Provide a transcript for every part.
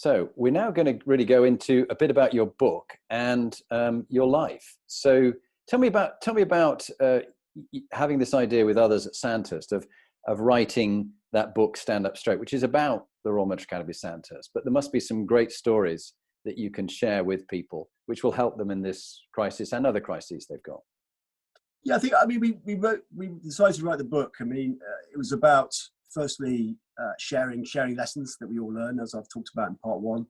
So we're now going to really go into a bit about your book and your life. So tell me about having this idea with others at Sandhurst of writing that book, Stand Up Straight, which is about the Royal Military Academy Sandhurst. But there must be some great stories that you can share with people, which will help them in this crisis and other crises they've got. Yeah, we decided to write the book. I mean, it was about firstly sharing lessons that we all learn, as I've talked about in part one,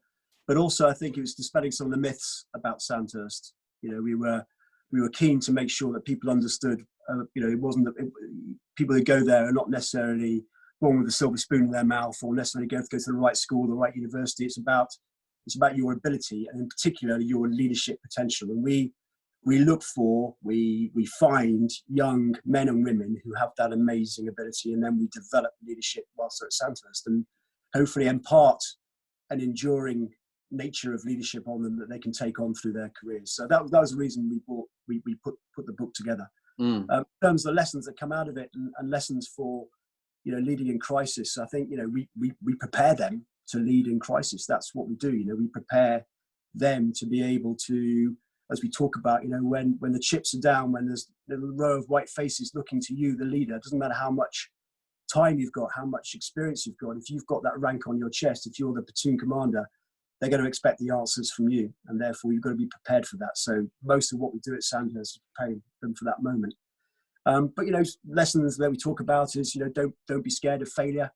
but also I think it was dispelling some of the myths about Sandhurst. You know, we were keen to make sure that people understood. You know, it wasn't that people who go there are not necessarily born with a silver spoon in their mouth or necessarily go to the right school, the right university. It's about your ability and in particular your leadership potential. And we find young men and women who have that amazing ability, and then we develop leadership whilst they're at Sandhurst and hopefully impart an enduring nature of leadership on them that they can take on through their careers. So that was the reason we put the book together. In terms of the lessons that come out of it and lessons for, you know, leading in crisis, I think, you know, we prepare them to lead in crisis. That's what we do. You know, we prepare them to be able to, as we talk about, you know, when the chips are down, when there's a row of white faces looking to you, the leader, it doesn't matter how much time you've got, how much experience you've got. If you've got that rank on your chest, if you're the platoon commander, they're going to expect the answers from you, and therefore you've got to be prepared for that. So most of what we do at Sandhurst is preparing them for that moment. But, you know, lessons that we talk about is, you know, don't be scared of failure.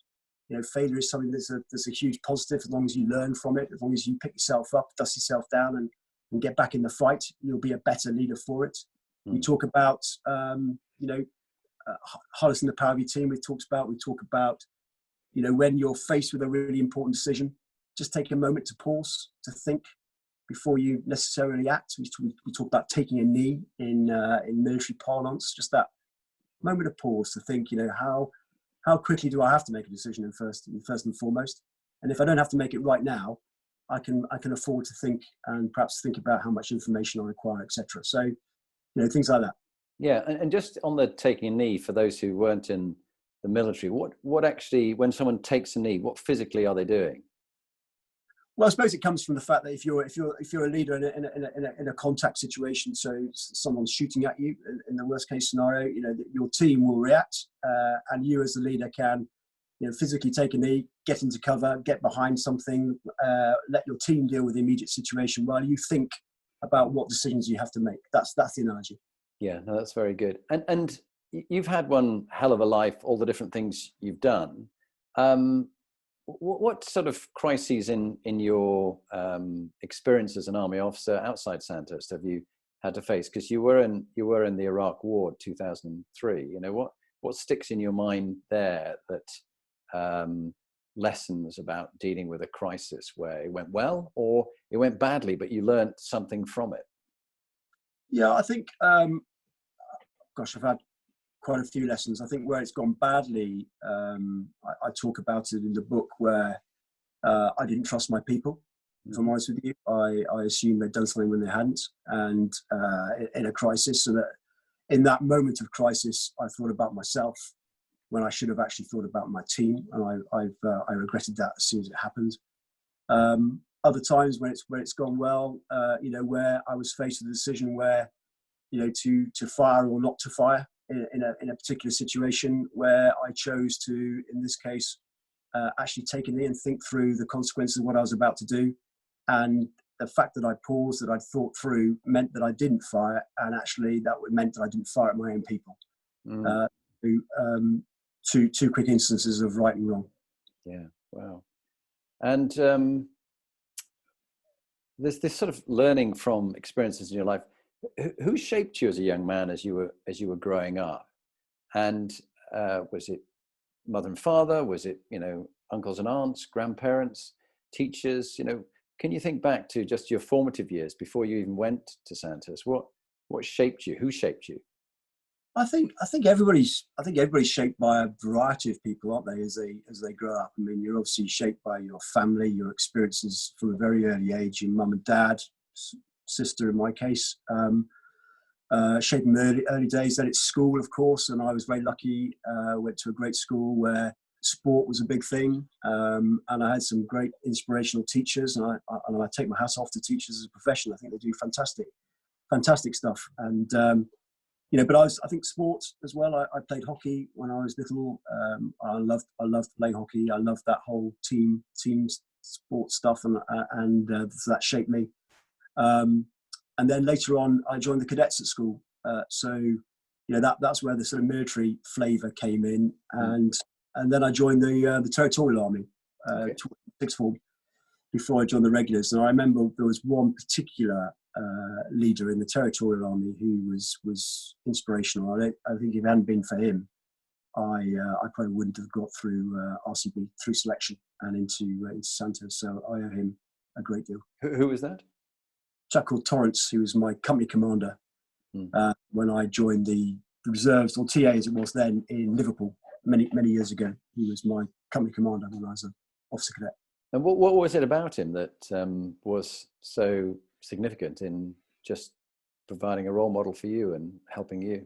You know, failure is something that's a huge positive as long as you learn from it, as long as you pick yourself up, dust yourself down and get back in the fight, you'll be a better leader for it. We talk about, you know, harnessing the power of your team. We talk about, you know, when you're faced with a really important decision, just take a moment to pause, to think before you necessarily act. We talk about taking a knee in military parlance, just that moment of pause to think, you know, how quickly do I have to make a decision first and foremost? And if I don't have to make it right now, I can afford to think and perhaps think about how much information I require, etc. So, you know, things like that. Yeah, and just on the taking a knee, for those who weren't in the military, what actually, when someone takes a knee, what physically are they doing? Well, I suppose it comes from the fact that if you're a leader in a contact situation, so someone's shooting at you, in the worst case scenario, you know, your team will react, and you as the leader can, you know, physically take a knee, get into cover, get behind something, let your team deal with the immediate situation while you think about what decisions you have to make. That's the analogy. Yeah, no, that's very good. And you've had one hell of a life, all the different things you've done. What sort of crises in your experience as an army officer outside Sandhurst have you had to face? Because you were in the Iraq War 2003. You know, what sticks in your mind there that lessons about dealing with a crisis where it went well or it went badly, but you learned something from it? Yeah, I think, gosh, I've had quite a few lessons. I think where it's gone badly, I talk about it in the book where I didn't trust my people. If I'm honest with you, I assumed they'd done something when they hadn't, and in a crisis, so that in that moment of crisis, I thought about myself when I should have actually thought about my team, and I regretted that as soon as it happened. Other times when it's gone well, you know, where I was faced with a decision where, you know, to fire or not to fire in a particular situation, where I chose to, in this case, actually take a knee and think through the consequences of what I was about to do. And the fact that I paused, that I thought through, meant that I didn't fire, and actually that meant that I didn't fire at my own people. Two quick instances of right and wrong. Yeah, wow. And there's this sort of learning from experiences in your life. Who shaped you as a young man as you were growing up? And was it mother and father? Was it, you know, uncles and aunts, grandparents, teachers? You know, can you think back to just your formative years before you even went to Sandhurst? What shaped you? Who shaped you? I think everybody's shaped by a variety of people, aren't they, as they grow up. I mean, you're obviously shaped by your family, your experiences from a very early age, your mum and dad, sister in my case, shaped in early days. Then it's school, of course, and I was very lucky, went to a great school where sport was a big thing, and I had some great inspirational teachers, and I take my hat off to teachers as a profession. I think they do fantastic stuff. And but I think sports as well. I played hockey when I was little. I loved playing hockey. I loved that whole team sports stuff, and so that shaped me. And then later on, I joined the cadets at school. So that's where the sort of military flavour came in, and then I joined the Territorial Army, sixth form, before I joined the regulars. And I remember there was one particular leader in the Territorial Army who was inspirational. I think if it hadn't been for him, I probably wouldn't have got through RCB, through selection and into Santos. So I owe him a great deal. Who was that? A chap called Torrance, who was my company commander when I joined the reserves, or TA as it was then, in Liverpool many years ago. He was my company commander when I was an officer cadet. And what was it about him that was so significant in just providing a role model for you and helping you?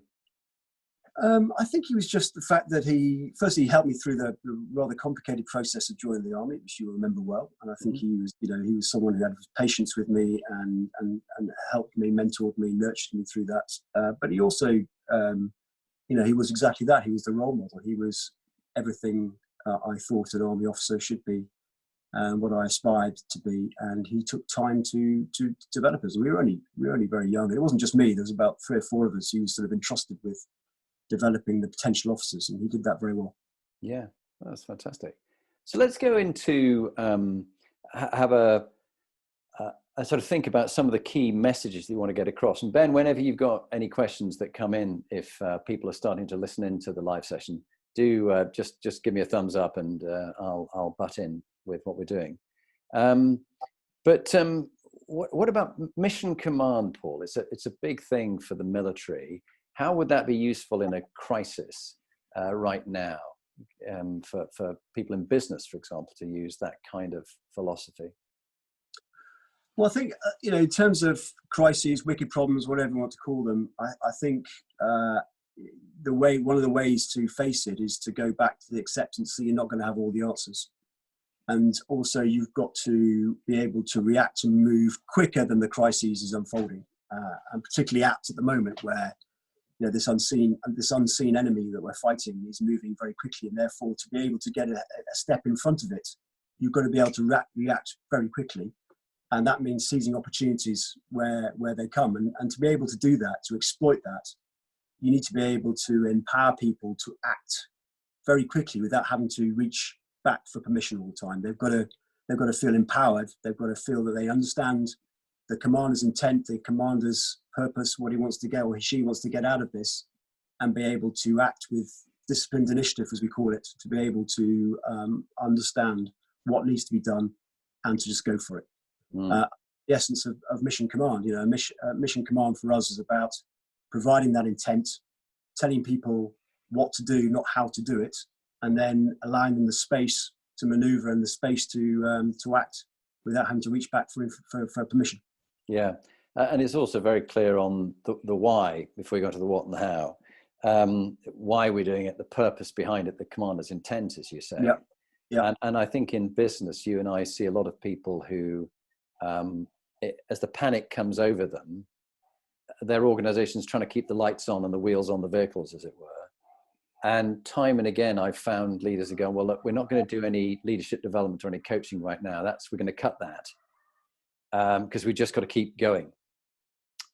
I think he was just the fact that he helped me through the rather complicated process of joining the army, which you remember well. And I think he was someone who had patience with me and helped me, mentored me, nurtured me through that. But he also, he was exactly that. He was the role model. He was everything I thought an army officer should be, and what I aspired to be. And he took time to develop us. We were only very young. And it wasn't just me. There was about 3 or 4 of us who was sort of entrusted with developing the potential officers, and he did that very well. Yeah, that's fantastic. So let's go into have a sort of think about some of the key messages that you want to get across. And Ben, whenever you've got any questions that come in, if people are starting to listen into the live session, do just give me a thumbs up, and I'll butt in with what we're doing. But what about mission command, Paul? It's a big thing for the military. How would that be useful in a crisis right now for people in business, for example, to use that kind of philosophy? Well, I think, in terms of crises, wicked problems, whatever you want to call them, I think one of the ways to face it is to go back to the acceptance that you're not going to have all the answers. And also you've got to be able to react and move quicker than the crisis is unfolding, and particularly at the moment where this unseen enemy that we're fighting is moving very quickly, and therefore to be able to get a step in front of it, you've got to be able to react very quickly, and that means seizing opportunities where they come, and to be able to do that, to exploit that, you need to be able to empower people to act very quickly without having to reach back for permission all the time. They've got to feel empowered. They've got to feel that they understand the commander's intent, the commander's purpose, what he wants to get, or she wants to get out of this, and be able to act with disciplined initiative, as we call it, to be able to understand what needs to be done and to just go for it. The essence of mission command, mission command for us is about providing that intent, telling people what to do, not how to do it, and then allowing them the space to maneuver and the space to act without having to reach back for permission. Yeah, and it's also very clear on the why before we go to the what and the how. Why we're doing it, the purpose behind it, the commander's intent, as you say. Yeah. And I think in business, you and I see a lot of people who, as the panic comes over them, their organization's trying to keep the lights on and the wheels on the vehicles, as it were. And time and again, I've found leaders who go, well, look, we're not going to do any leadership development or any coaching right now. We're going to cut that because we just got to keep going.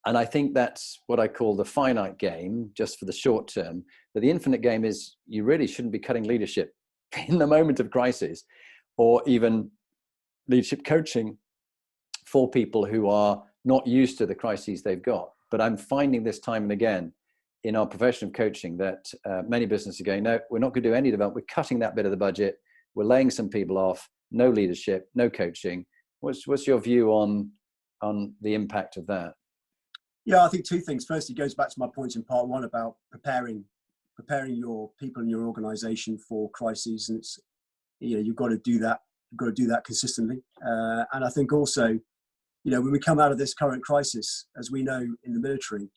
And I think that's what I call the finite game, just for the short term. But the infinite game is you really shouldn't be cutting leadership in the moment of crisis, or even leadership coaching for people who are not used to the crises they've got. But I'm finding this time and again in our profession of coaching that many businesses are going, no, we're not going to do any development. We're cutting that bit of the budget. We're laying some people off. No leadership, no coaching. What's your view on the impact of that? Yeah, I think 2 things. First, it goes back to my point in part 1 about preparing your people in your organization for crises. And it's, you've got to do that. You've got to do that consistently. And I think also, when we come out of this current crisis, as we know in the military,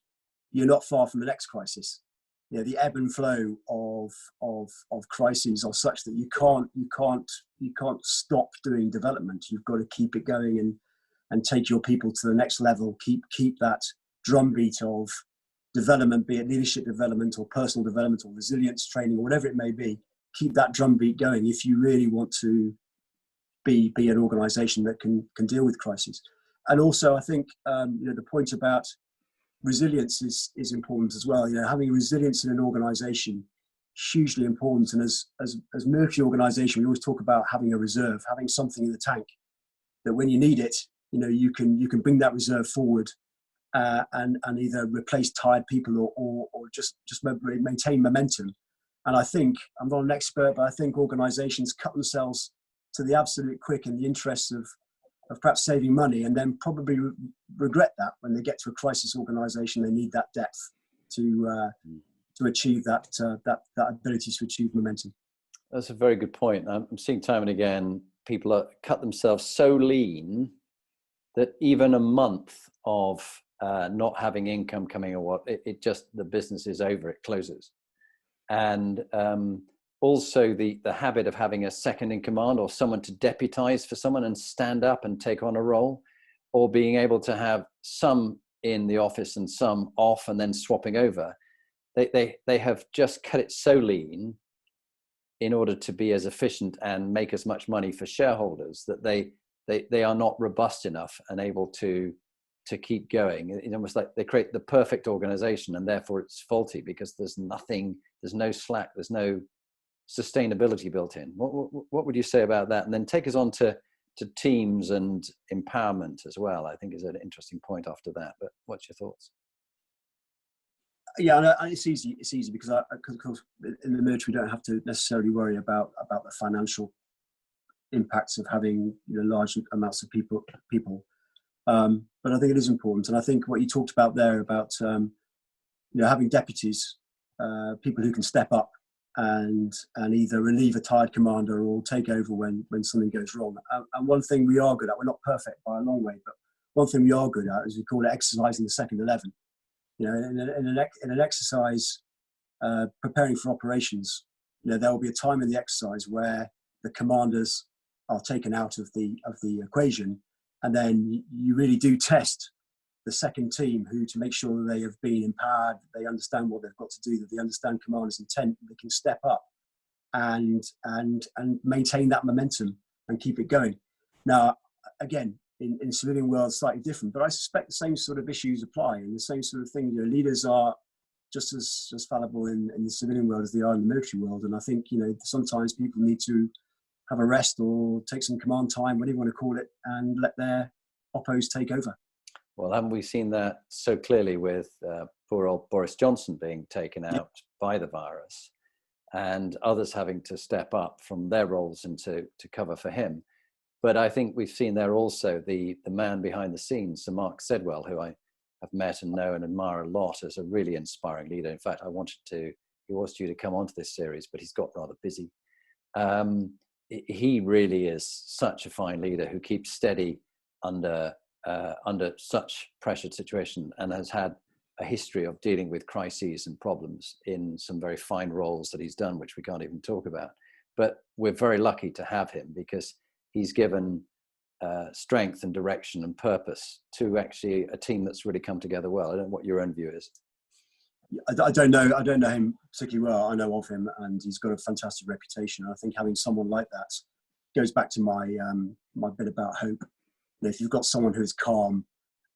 you're not far from the next crisis. the ebb and flow of crises are such that you can't stop doing development. You've got to keep it going and take your people to the next level. Keep that drumbeat of development, be it leadership development or personal development or resilience training or whatever it may be. Keep that drumbeat going if you really want to be an organisation that can deal with crises. And also, I think the point about resilience is important as well. Having resilience in an organisation, hugely important. And as military organisation, we always talk about having a reserve, having something in the tank that when you need it, you can bring that reserve forward and either replace tired people or just maintain momentum. And I think, I'm not an expert, but I think organisations cut themselves to the absolute quick in the interests of perhaps saving money, and then probably regret that when they get to a crisis organisation. They need that depth to achieve that ability to achieve momentum. That's a very good point. I'm seeing time and again people cut themselves so lean that even a month of not having income coming or it just, the business is over, it closes. And also the habit of having a second in command or someone to deputize for someone and stand up and take on a role, or being able to have some in the office and some off and then swapping over. They have just cut it so lean in order to be as efficient and make as much money for shareholders that they are not robust enough and able to keep going. It's almost like they create the perfect organization and therefore it's faulty because there's no slack, there's no sustainability built in. What would you say about that? And then take us on to teams and empowerment as well, I think is an interesting point after that. But what's your thoughts? Yeah, and it's easy because in the military we don't have to necessarily worry about the financial impacts of having large amounts of people. But I think it is important, and I think what you talked about there about having deputies, people who can step up and either relieve a tired commander or take over when something goes wrong. And one thing we are good at, we're not perfect by a long way, but one thing we are good at is we call it exercising the second 11. In an exercise, preparing for operations, there will be a time in the exercise where the commanders are taken out of the equation, and then you really do test the second team to make sure that they have been empowered, they understand what they've got to do, that they understand commander's intent, they can step up and maintain that momentum and keep it going. Now, again, in the civilian world, slightly different, but I suspect the same sort of issues apply, and the same sort of thing. Leaders are just as fallible in the civilian world as they are in the military world, and I think sometimes people need to have a rest or take some command time, whatever you want to call it, and let their oppos take over. Well, haven't we seen that so clearly with poor old Boris Johnson being taken out by the virus, and others having to step up from their roles and to cover for him? But I think we've seen there also the man behind the scenes, Sir Mark Sedwell, who I have met and know and admire a lot as a really inspiring leader. In fact, he was due to come onto this series, but he's got rather busy. He really is such a fine leader who keeps steady under such pressured situation and has had a history of dealing with crises and problems in some very fine roles that he's done, which we can't even talk about. But we're very lucky to have him because he's given strength and direction and purpose to actually a team that's really come together well. I don't know what your own view is. I don't know him particularly well. I know of him, and he's got a fantastic reputation. I think having someone like that goes back to my bit about hope. If you've got someone who's calm,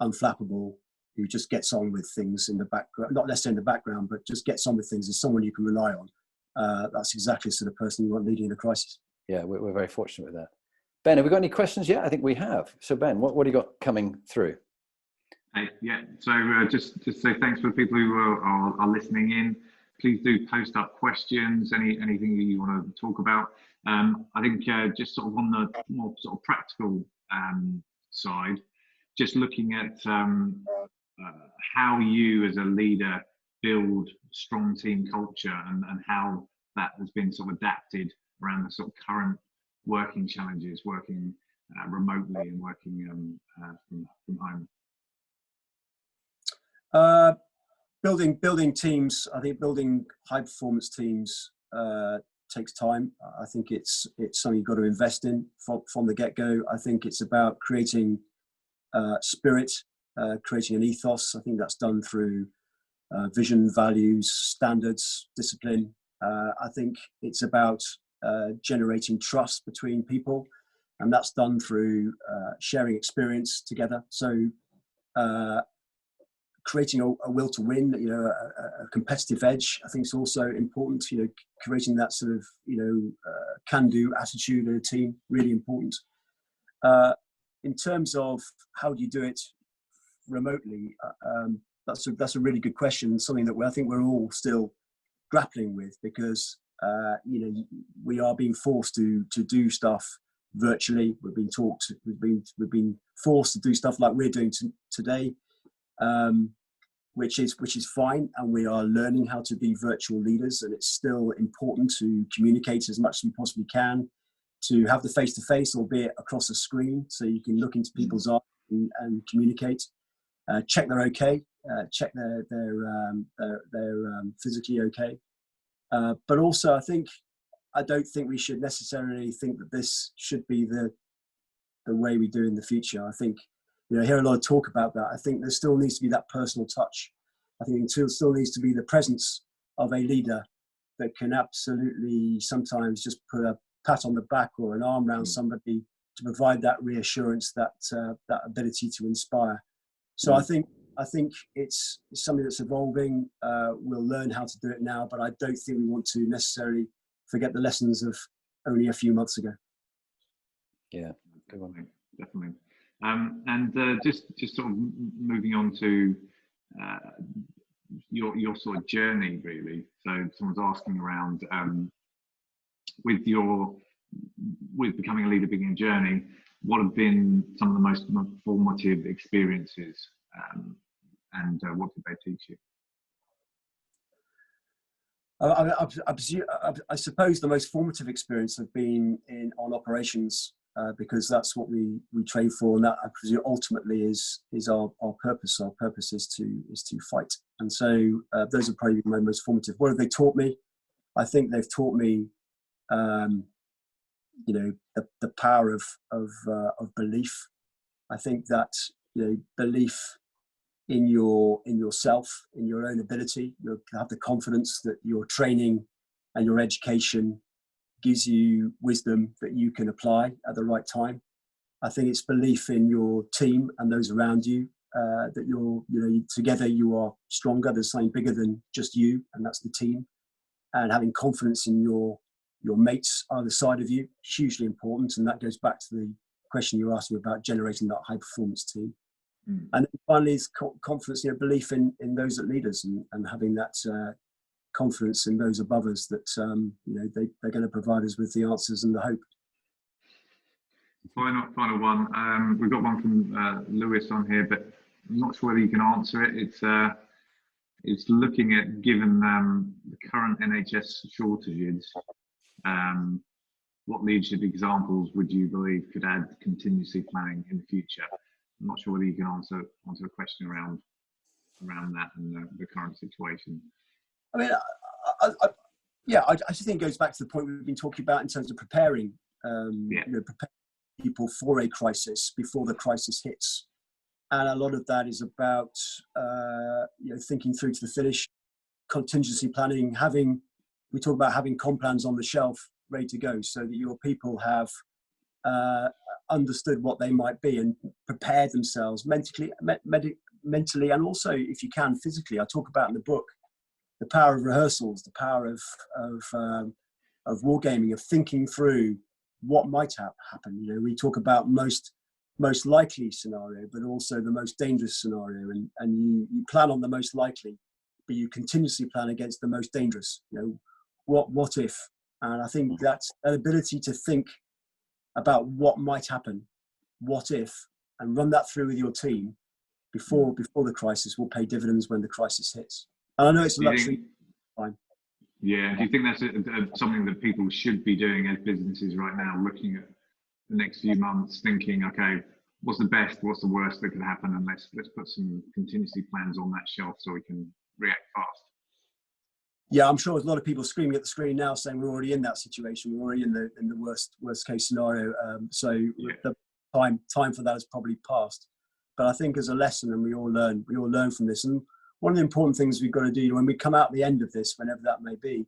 unflappable, who just gets on with things in the background, not necessarily in the background, but just gets on with things, is someone you can rely on. That's exactly the sort of person you want leading in a crisis. Yeah, we're very fortunate with that. Ben, have we got any questions yet? I think we have. So Ben, what do you got coming through? Yeah, so just say thanks for the people who are listening in. Please do post up questions, anything that you want to talk about. I think just sort of on the more sort of practical side, just looking at how you as a leader build strong team culture and how that has been sort of adapted around the sort of current working challenges, working remotely and working from home. building teams. I think building high performance teams takes time. I think it's something you've got to invest in from the get-go. I think it's about creating spirit, creating an ethos. I think that's done through vision, values, standards, discipline. I think it's about generating trust between people, and that's done through sharing experience together. So creating a will to win, a competitive edge, I think is also important. Creating that sort of can-do attitude in a team, really important. In terms of how do you do it remotely, that's a really good question. Something that I think we're all still grappling with, because we are being forced to do stuff virtually. We've been forced to do stuff like we're doing today. Which is fine, and we are learning how to be virtual leaders, and it's still important to communicate as much as you possibly can, to have the face-to-face, albeit across a screen, so you can look into people's eyes and communicate, check they're okay, check they're physically okay, but also I don't think we should necessarily think that this should be the way we do in the future. I think I hear a lot of talk about that. I think there still needs to be that personal touch. I think there still needs to be the presence of a leader that can absolutely sometimes just put a pat on the back or an arm around somebody to provide that reassurance, that ability to inspire. So I think it's something that's evolving. We'll learn how to do it now, but I don't think we want to necessarily forget the lessons of only a few months ago. Yeah, good one. Definitely. And just sort of moving on to your sort of journey, really. So someone's asking around with becoming a leader, beginning journey, what have been some of the most formative experiences, and what did they teach you? I suppose the most formative experience have been on operations. Because that's what we train for, and that I presume ultimately is our purpose. Our purpose is to fight, and so those are probably my most formative. What have they taught me? I think they've taught me, the power of belief. I think that belief in yourself, in your own ability. You have the confidence that your training and your education gives you wisdom that you can apply at the right time. I think it's belief in your team and those around you, that together you are stronger. There's something bigger than just you, and that's the team. And having confidence in your mates either side of you, hugely important. And that goes back to the question you asked me about generating that high performance team. And then finally, is confidence, belief in those that lead us, and having that confidence in those above us that they're going to provide us with the answers and the hope. Final one. We've got one from Lewis on here, but I'm not sure whether you can answer it. It's looking at, given the current NHS shortages, what leadership examples would you believe could add contingency planning in the future? I'm not sure whether you can answer a question around that and the current situation. I mean, I just think it goes back to the point we've been talking about in terms of preparing, preparing people for a crisis before the crisis hits. And a lot of that is about, thinking through to the finish, contingency planning, we talk about having comp plans on the shelf ready to go so that your people have understood what they might be and prepared themselves mentally, and also, if you can, physically. I talk about in the book the power of rehearsals, the power of wargaming, of thinking through what might happen. We talk about most likely scenario, but also the most dangerous scenario, and you plan on the most likely, but you continuously plan against the most dangerous. What if? And I think that ability to think about what might happen, what if, and run that through with your team before the crisis will pay dividends when the crisis hits. And I know it's a luxury. Yeah. Do you think that's something that people should be doing as businesses right now, looking at the next few months, thinking, okay, what's the best, what's the worst that could happen, and let's put some contingency plans on that shelf so we can react fast. Yeah, I'm sure there's a lot of people screaming at the screen now saying we're already in that situation. We're already in the worst case scenario. So the time for that has probably passed. But I think as a lesson, and we all learn from this. And one of the important things we've got to do when we come out at the end of this, whenever that may be,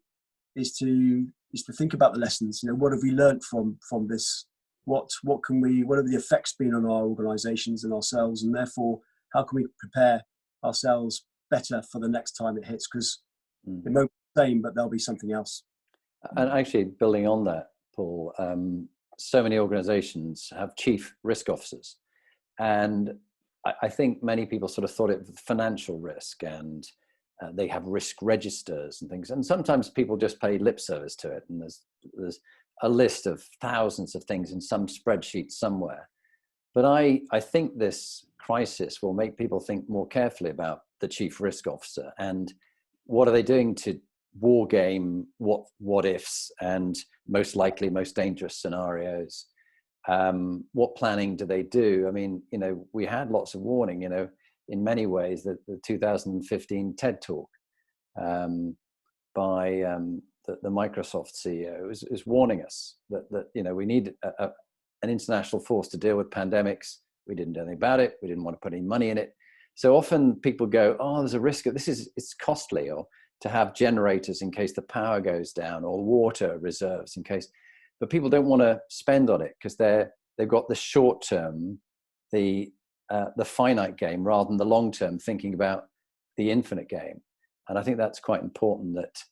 is to think about the lessons. You know, what have we learned from this? What have the effects been on our organisations and ourselves? And therefore, how can we prepare ourselves better for the next time it hits? Because it won't be the same, but there'll be something else. And actually, building on that, Paul, so many organisations have chief risk officers, and I think many people sort of thought it was financial risk, and they have risk registers and things. And sometimes people just pay lip service to it, and there's a list of thousands of things in some spreadsheet somewhere. But I think this crisis will make people think more carefully about the chief risk officer and what are they doing to war game what ifs and most likely most dangerous scenarios. What planning do they do? I mean, you know, we had lots of warning, you know, in many ways. The 2015 TED Talk by the Microsoft CEO is warning us that you know, we need an international force to deal with pandemics. We didn't do anything about it. We didn't want to put any money in it. So often people go, oh, there's a risk of it's costly, or to have generators in case the power goes down, or water reserves in case. But people don't want to spend on it because they've got the short term, the finite game, rather than the long term, thinking about the infinite game. And I think that's quite important, that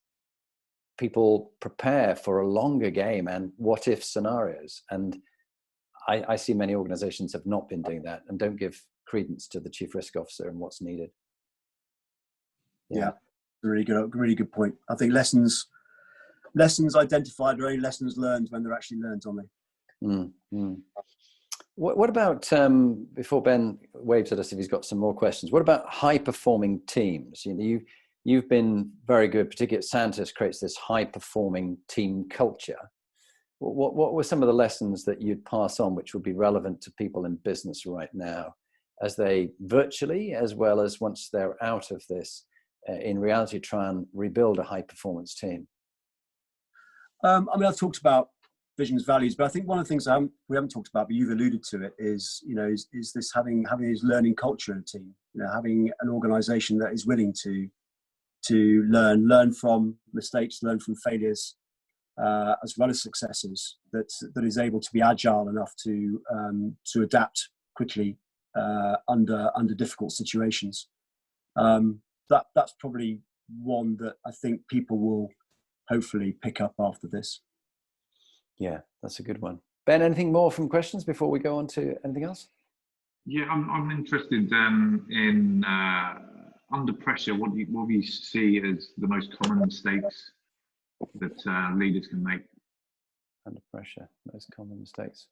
people prepare for a longer game and what if scenarios. And I see many organizations have not been doing that and don't give credence to the chief risk officer and what's needed. Yeah, really good point. I think lessons identified are only lessons learned when they're actually learned, aren't they? What about, before Ben waves at us if he's got some more questions, what about high performing teams? You know, you've been very good, particularly at Santos, creates this high performing team culture. What were some of the lessons that you'd pass on which would be relevant to people in business right now, as they virtually, as well as once they're out of this, in reality, try and rebuild a high performance team? I mean, I've talked about visions, values, but I think one of the things we haven't talked about, but you've alluded to it, is, you know, is this having this learning culture in a team. You know, having an organisation that is willing to learn from mistakes, learn from failures, as well as successes. That is able to be agile enough to adapt quickly under difficult situations. That's probably one that I think people will hopefully pick up after this. Yeah, that's a good one. Ben, anything more from questions before we go on to anything else? Yeah, I'm interested in under pressure. What do you see as the most common mistakes that leaders can make? Under pressure, most common mistakes.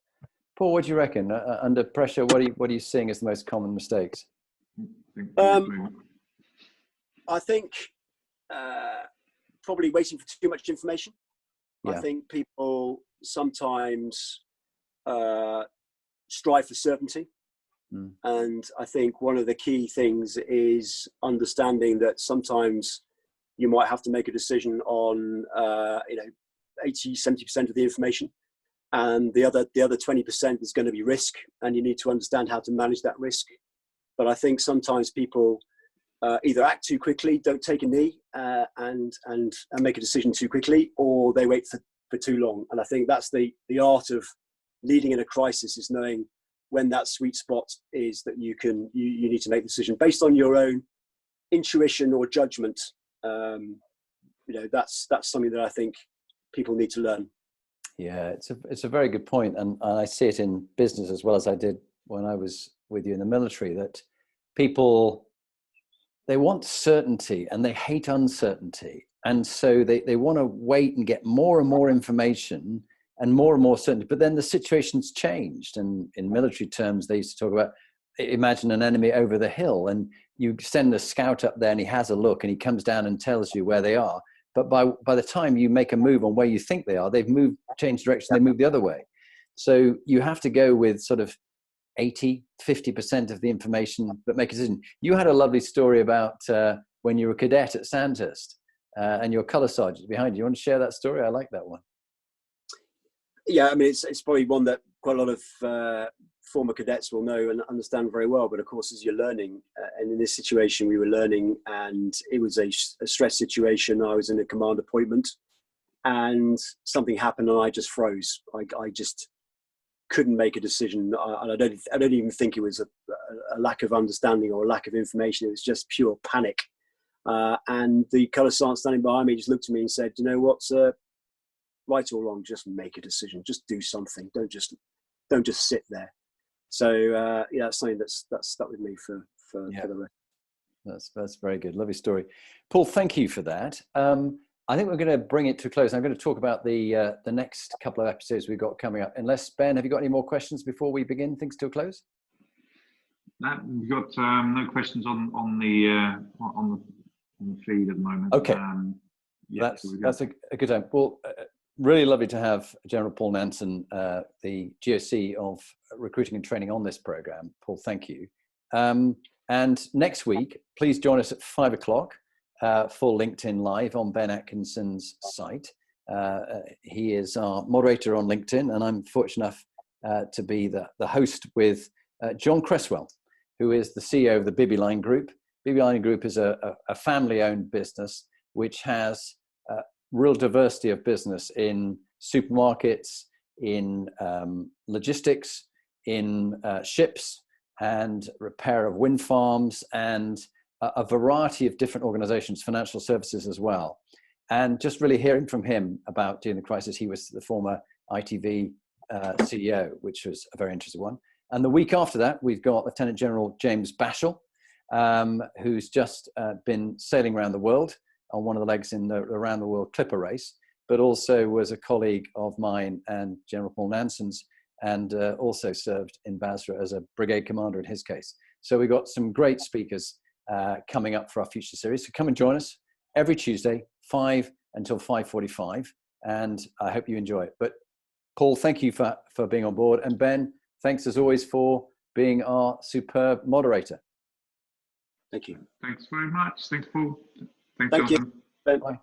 Paul, what do you reckon? Under pressure, what are you seeing as the most common mistakes? I think probably waiting for too much information. Yeah. I think people sometimes strive for certainty. And I think one of the key things is understanding that sometimes you might have to make a decision on 80-70% of the information, and the other 20% is going to be risk, and you need to understand how to manage that risk. But I think sometimes people either act too quickly, don't take a knee, and make a decision too quickly, or they wait for too long. And I think that's the art of leading in a crisis, is knowing when that sweet spot is that you need to make the decision based on your own intuition or judgment. That's something that I think people need to learn. Yeah, it's a very good point, and I see it in business as well as I did when I was with you in the military, that people, they want certainty and they hate uncertainty, and so they want to wait and get more and more information and more certainty. But then the situation's changed, and in military terms, they used to talk about, imagine an enemy over the hill, and you send a scout up there and he has a look and he comes down and tells you where they are. But by the time you make a move on where you think they are, they've changed direction, they moved the other way. So you have to go with sort of 80-50% of the information, but make a decision. You had a lovely story about when you were a cadet at Sandhurst, and your colour sergeant behind you. You want to share that story? I like that one. Yeah, I mean, it's probably one that quite a lot of former cadets will know and understand very well. But of course, as you're learning, and in this situation, we were learning, and it was a stress situation. I was in a command appointment, and something happened, and I just froze. I just couldn't make a decision. I don't even think it was a lack of understanding or a lack of information. It was just pure panic. And the colour sergeant standing behind me just looked at me and said, "You know what, sir? Right or wrong, just make a decision. Just do something. Don't just sit there." So yeah, that's something that's stuck with me for the rest. That's very good. Lovely story, Paul. Thank you for that. I think we're going to bring it to a close. I'm going to talk about the next couple of episodes we've got coming up. Unless, Ben, have you got any more questions before we begin things to a close? No, we've got no questions on the feed at the moment. Okay, yeah, that's a good time. Well, really lovely to have General Paul Nanson, the GOC of recruiting and training, on this program. Paul, thank you. And next week, please join us at 5 o'clock for LinkedIn Live on Ben Atkinson's site. He is our moderator on LinkedIn, and I'm fortunate enough to be the host with John Cresswell, who is the CEO of the Bibiline Group. Bibiline Group is a family-owned business which has real diversity of business in supermarkets, in logistics, in ships, and repair of wind farms, and a variety of different organizations, financial services as well. And just really hearing from him about during the crisis, he was the former ITV CEO, which was a very interesting one. And the week after that, we've got Lieutenant General James Bashall, who's just been sailing around the world on one of the legs in the Around the World Clipper race, but also was a colleague of mine and General Paul Nanson's, and also served in Basra as a brigade commander in his case. So we've got some great speakers coming up for our future series. So come and join us every Tuesday, 5 until 5:45, and I hope you enjoy it. But Paul, thank you for being on board. And Ben, thanks as always for being our superb moderator. Thank you. Thanks very much. Thanks, Paul. Thanks, Thank Jonathan. you. Bye.